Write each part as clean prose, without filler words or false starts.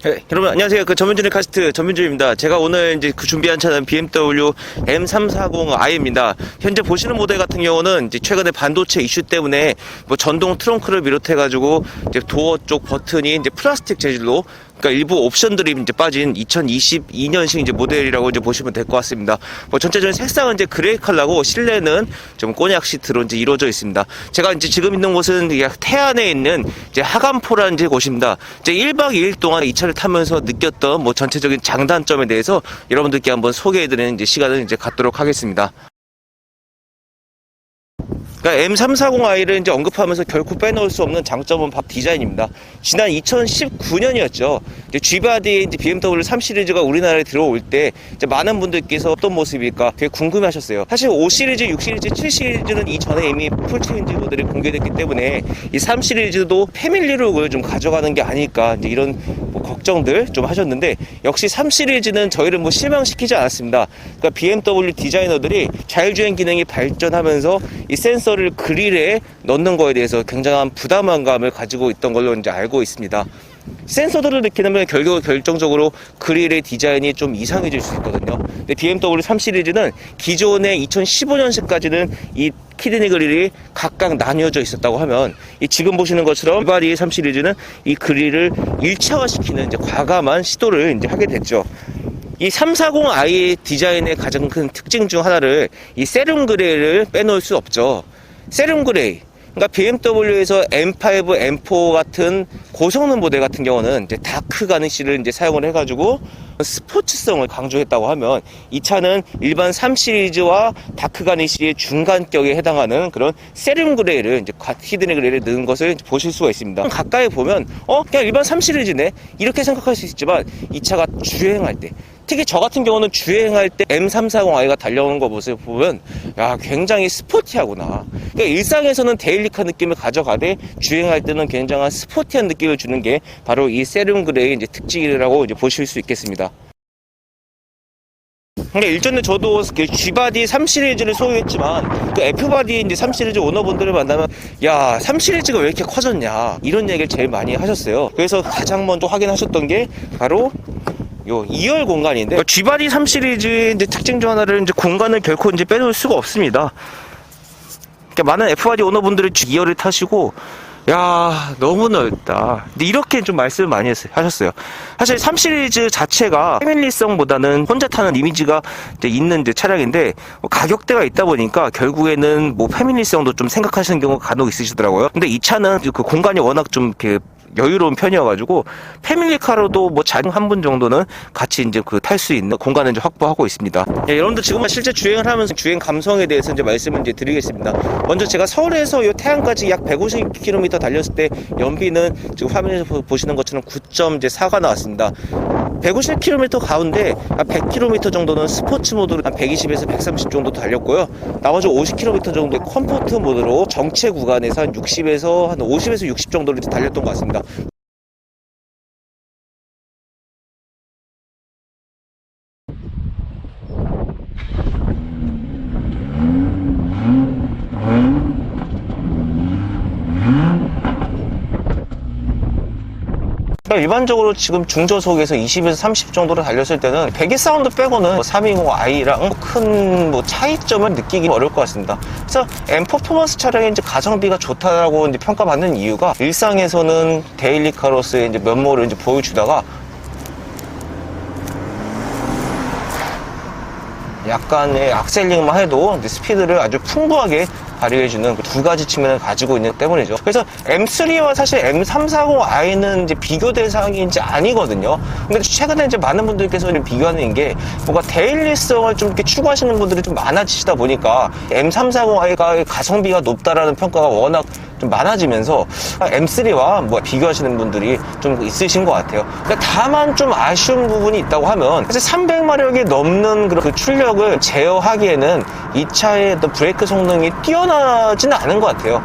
네, 여러분 안녕하세요. 전민준의 카스트 전민준입니다. 제가 오늘 이제 준비한 차는 BMW M340i입니다. 현재 보시는 모델 같은 경우는 이제 최근에 반도체 이슈 때문에 뭐 전동 트렁크를 비롯해가지고 이제 도어 쪽 버튼이 이제 플라스틱 재질로, 그러니까 일부 옵션들이 이제 빠진 2022년식 이제 모델이라고 이제 보시면 될 것 같습니다. 뭐 전체적인 색상은 이제 그레이 컬러고 실내는 좀 꼬냑 시트로 이제 이루어져 있습니다. 제가 이제 지금 있는 곳은 태안에 있는 이제 하간포라는 이제 곳입니다. 이제 1박 2일 동안 이 차를 타면서 느꼈던 뭐 전체적인 장단점에 대해서 여러분들께 한번 소개해드리는 이제 시간을 이제 갖도록 하겠습니다. 그러니까 M340i를 이제 언급하면서 결코 빼놓을 수 없는 장점은 바로 디자인입니다. 지난 2019년이었죠. 이제 G바디의 이제 BMW 3 시리즈가 우리나라에 들어올 때 이제 많은 분들께서 어떤 모습일까 되게 궁금해하셨어요. 사실 5 시리즈, 6 시리즈, 7 시리즈는 이전에 이미 풀체인지 모델이 공개됐기 때문에 이 3 시리즈도 패밀리룩을 좀 가져가는 게 아닐까 이제 이런 뭐 걱정들 좀 하셨는데, 역시 3 시리즈는 저희를 뭐 실망시키지 않았습니다. 그러니까 BMW 디자이너들이 자율주행 기능이 발전하면서 이 센서를 그릴에 넣는 거에 대해서 굉장한 부담감을 가지고 있던 걸로 이제 알고 있습니다. 센서들을 넣게 되면 결정적으로 그릴의 디자인이 좀 이상해질 수 있거든요. 근데 BMW 3 시리즈는 기존의 2015년식까지는 이 키드니 그릴이 각각 나뉘어져 있었다고 하면, 이 지금 보시는 것처럼 G바디의 3 시리즈는 이 그릴을 일체화시키는 이제 과감한 시도를 이제 하게 됐죠. 이 340i 디자인의 가장 큰 특징 중 하나를 이 세룸 그레이를 빼놓을 수 없죠. 세룸 그레이, 그러니까 BMW에서 M5, M4 같은 고성능 모델 같은 경우는 이제 다크 가니쉬를 이제 사용을 해가지고 스포츠성을 강조했다고 하면, 이 차는 일반 3 시리즈와 다크 가니쉬의 중간격에 해당하는 그런 세룸 그레이를 이제 히든 그레이를 넣은 것을 보실 수가 있습니다. 가까이 보면 그냥 일반 3 시리즈네 이렇게 생각할 수 있지만, 이 차가 주행할 때, 특히 저 같은 경우는 주행할 때 M340i가 달려오는 거 모습을 보면 야, 굉장히 스포티하구나. 그러니까 일상에서는 데일리카 느낌을 가져가되 주행할 때는 굉장한 스포티한 느낌을 주는 게 바로 이 세룸 그레이의 이제 특징이라고 이제 보실 수 있겠습니다. 그러니까 일전에 저도 G바디 3 시리즈를 소유했지만 그 F바디 이제 3 시리즈 오너분들을 만나면 야, 3 시리즈가 왜 이렇게 커졌냐 이런 얘기를 제일 많이 하셨어요. 그래서 가장 먼저 확인하셨던 게 바로 요 2열 공간인데, G바디 3 시리즈의 이제 특징 중 하나를 이제 공간을 결코 이제 빼놓을 수가 없습니다. 그러니까 많은 F바디 오너분들이 2열을 타시고 야, 너무 넓다. 근데 이렇게 좀 말씀을 많이 하셨어요. 사실 3 시리즈 자체가 패밀리성보다는 혼자 타는 이미지가 이제 있는 이제 차량인데, 가격대가 있다 보니까 결국에는 뭐 패밀리성도 좀 생각하시는 경우가 간혹 있으시더라고요. 근데 이 차는 그 공간이 워낙 좀 이렇게 여유로운 편이어가지고 패밀리카로도 뭐 자녀 한 분 정도는 같이 이제 탈 수 있는 공간을 이제 확보하고 있습니다. 예, 여러분들 지금 실제 주행을 하면서 주행 감성에 대해서 이제 말씀을 이제 드리겠습니다. 먼저 제가 서울에서 요 태안까지 약 150km 달렸을 때 연비는 지금 화면에서 보시는 것처럼 9.4가 나왔습니다. 150km 가운데 한 100km 정도는 스포츠 모드로 한 120에서 130 정도 달렸고요. 나머지 50km 정도의 컴포트 모드로 정체 구간에서 한 60에서 한 50에서 60 정도를 달렸던 것 같습니다. 일반적으로 지금 중저속에서 20에서 30 정도로 달렸을 때는 배기 사운드 빼고는 320i랑 큰 뭐 차이점을 느끼기 어려울 것 같습니다. 그래서 M 퍼포먼스 차량의 이제 가성비가 좋다라고 이제 평가받는 이유가, 일상에서는 데일리카로서의 이제 면모를 이제 보여주다가 약간의 악셀링만 해도 이제 스피드를 아주 풍부하게 발휘해주는 그 두 가지 측면을 가지고 있는 때문이죠. 그래서 M3와 사실 M340i는 이제 비교 대상이 이제 아니거든요. 근데 최근에 이제 많은 분들께서 비교하는 게 뭔가 데일리성을 좀 이렇게 추구하시는 분들이 좀 많아지시다 보니까 M340i가 가성비가 높다라는 평가가 워낙 좀 많아지면서 M3와 뭐 비교하시는 분들이 좀 있으신 것 같아요. 그러니까 다만 좀 아쉬운 부분이 있다고 하면, 사실 300마력이 넘는 그 출력을 제어하기에는 이 차의 어떤 브레이크 성능이 뛰어나지는 않은 것 같아요.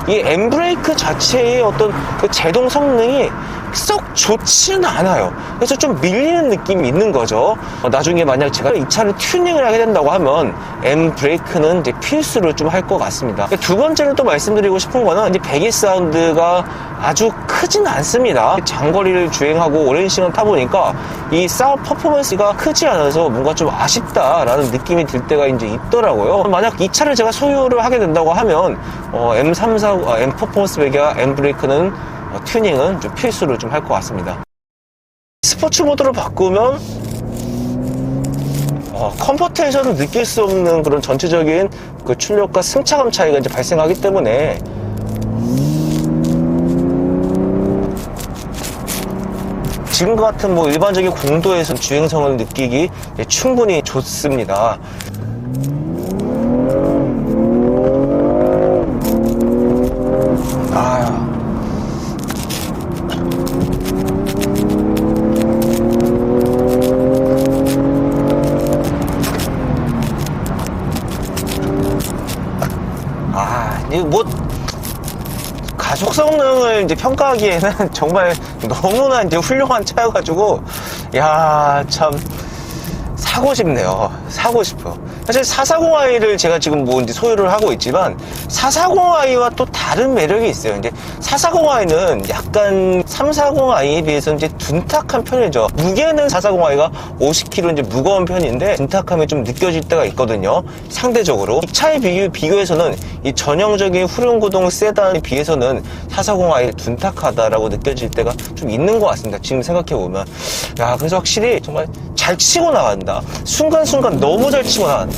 이 M브레이크 자체의 어떤 그 제동 성능이 썩 좋지는 않아요. 그래서 좀 밀리는 느낌이 있는 거죠. 나중에 만약 제가 이 차를 튜닝을 하게 된다고 하면 M브레이크는 이제 필수로 좀 할 것 같습니다. 두 번째로 또 말씀드리고 싶은 거는 이제 배기 사운드가 아주 크진 않습니다. 장거리를 주행하고 오랜 시간 타보니까 이 사운드 퍼포먼스가 크지 않아서 뭔가 좀 아쉽다라는 느낌이 들 때가 이제 있더라고요. 만약 이 차를 제가 소유를 하게 된다고 하면 M 퍼포먼스 배기와 M브레이크는 튜닝은 좀 필수로 좀 할 것 같습니다. 스포츠 모드로 바꾸면 컴포트에서는 느낄 수 없는 그런 전체적인 그 출력과 승차감 차이가 이제 발생하기 때문에 지금과 같은 뭐 일반적인 공도에서 주행성을 느끼기 충분히 좋습니다. 뭐 가속 성능을 이제 평가하기에는 정말 너무나 이제 훌륭한 차여가지고 참 사고 싶네요. 사고 싶어. 사실 440i를 제가 지금 뭐 이제 소유를 하고 있지만 440i와 또 다른 매력이 있어요. 근데 440i는 약간 340i에 비해서 이제 둔탁한 편이죠. 무게는 440i가 50kg 이제 무거운 편인데 둔탁함이 좀 느껴질 때가 있거든요. 상대적으로 이 차에 비교해서는 이 전형적인 후륜구동 세단에 비해서는 440i 둔탁하다라고 느껴질 때가 좀 있는 것 같습니다. 지금 생각해 보면 그래서 확실히 정말 잘 치고 나간다. 순간순간 너무 잘 치고 나간다.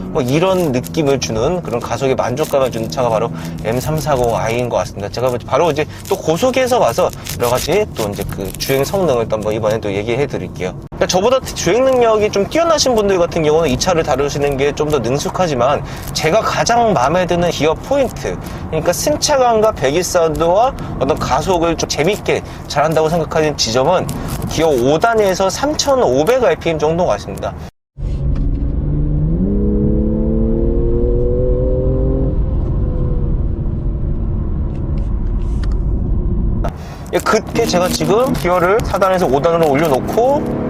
뭐 이런 느낌을 주는 그런 가속의 만족감을 주는 차가 바로 M340i인 것 같습니다. 제가 바로 이제 또 고속에서 가서 여러 가지 또 이제 그 주행 성능을 또 한번 이번에 또 얘기해 드릴게요. 그러니까 저보다 주행 능력이 좀 뛰어나신 분들 같은 경우는 이 차를 다루시는 게 좀 더 능숙하지만 제가 가장 마음에 드는 기어 포인트, 그러니까 승차감과 배기 사운드와 어떤 가속을 좀 재밌게 잘한다고 생각하는 지점은 기어 5단에서 3500rpm 정도 같습니다. 그때 제가 지금 기어를 4단에서 5단으로 올려놓고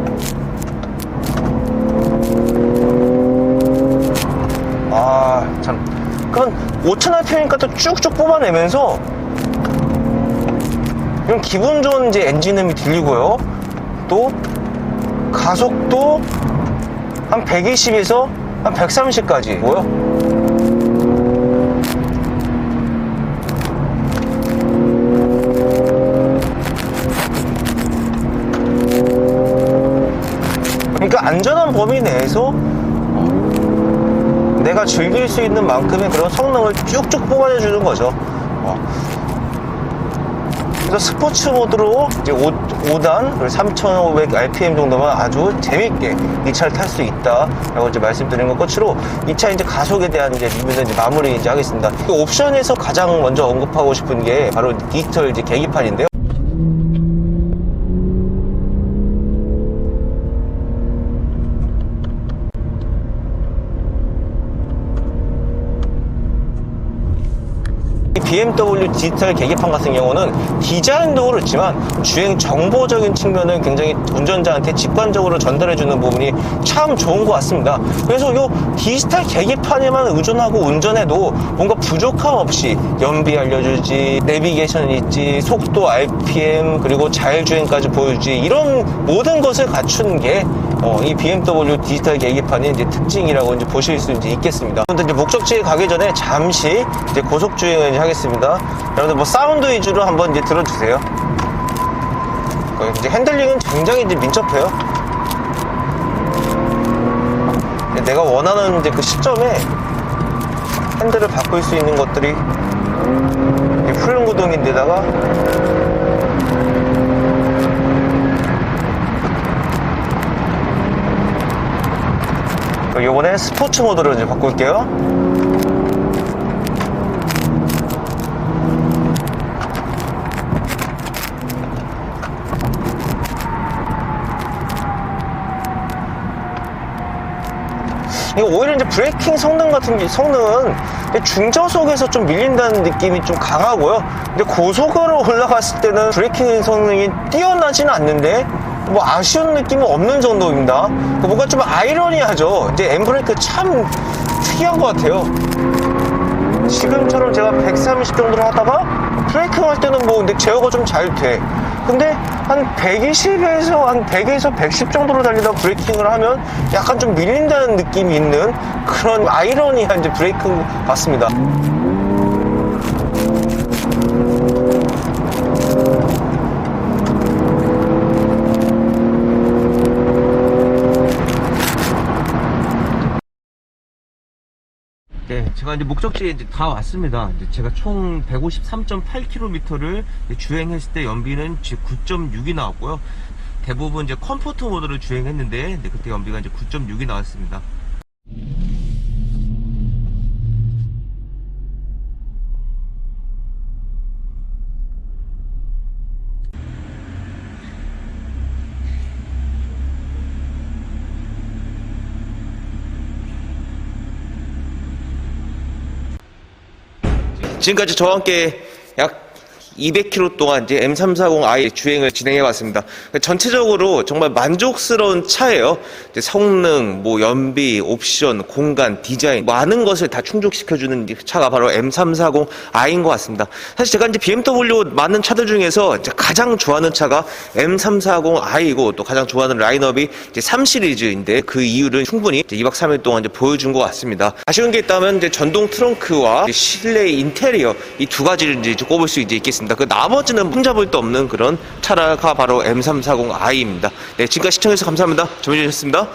그럼 5000rpm이니까 또 쭉쭉 뽑아내면서 이런 기분 좋은 이제 엔진음이 들리고요. 또 가속도 한 120에서 한 130까지 뭐요? 그러니까 안전한 범위 내에서 내가 즐길 수 있는 만큼의 그런 성능을 쭉쭉 뽑아내주는 거죠. 그래서 스포츠 모드로 이제 5단 3500rpm 정도만 아주 재밌게 이 차를 탈 수 있다라고 이제 말씀드린 것 끝으로 이 차 이제 가속에 대한 이제 리뷰는 이제 마무리 이제 하겠습니다. 그 옵션에서 가장 먼저 언급하고 싶은 게 바로 디지털 이제 계기판인데요. BMW 디지털 계기판 같은 경우는 디자인도 그렇지만 주행 정보적인 측면을 굉장히 운전자한테 직관적으로 전달해주는 부분이 참 좋은 것 같습니다. 그래서 이 디지털 계기판에만 의존하고 운전해도 뭔가 부족함 없이 연비 알려주지, 내비게이션 있지, 속도, RPM, 그리고 자율주행까지 보여주지, 이런 모든 것을 갖춘 게 이 BMW 디지털 계기판의 이제 특징이라고 이제 보실 수 이제 있겠습니다. 여러분들 이제 목적지에 가기 전에 잠시 이제 고속 주행을 이제 하겠습니다. 여러분들 뭐 사운드 위주로 한번 이제 들어주세요. 이제 핸들링은 굉장히 이제 민첩해요. 내가 원하는 이제 그 시점에 핸들을 바꿀 수 있는 것들이 후륜구동인데다가 요번에 스포츠 모드로 이제 바꿀게요. 이거 오히려 이제 브레이킹 성능은 중저속에서 좀 밀린다는 느낌이 좀 강하고요. 근데 고속으로 올라갔을 때는 브레이킹 성능이 뛰어나지는 않는데 뭐 아쉬운 느낌은 없는 정도입니다. 뭔가 좀 아이러니하죠. 이제 엠브레이크 참 특이한 것 같아요. 지금처럼 제가 130 정도로 하다가 브레이킹 할 때는 뭐 근데 제어가 좀 잘 돼. 근데 한 120에서 한 100에서 110 정도로 달리다 브레이킹을 하면 약간 좀 밀린다는 느낌이 있는 그런 아이러니한 이제 브레이크 같습니다. 네, 제가 이제 목적지에 이제 다 왔습니다. 이제 제가 총 153.8km를 주행했을 때 연비는 9.6이 나왔고요. 대부분 이제 컴포트 모드를 주행했는데, 그때 연비가 이제 9.6이 나왔습니다. 지금까지 저와 함께 약 200km 동안 이제 M340i 주행을 진행해 왔습니다. 전체적으로 정말 만족스러운 차예요. 이제 성능, 뭐 연비, 옵션, 공간, 디자인 많은 것을 다 충족시켜주는 차가 바로 M340i인 것 같습니다. 사실 제가 이제 BMW 많은 차들 중에서 이제 가장 좋아하는 차가 M340i이고 또 가장 좋아하는 라인업이 이제 3 시리즈인데 그 이유를 충분히 이제 2박 3일 동안 이제 보여준 것 같습니다. 아쉬운 게 있다면 이제 전동 트렁크와 실내 인테리어 이 두 가지를 이제 꼽을 수 있겠습니다. 그 나머지는 흠잡을 데 없는 그런 차가 바로 M340i입니다. 네, 지금까지 시청해주셔서 감사합니다. 정해주셨습니다.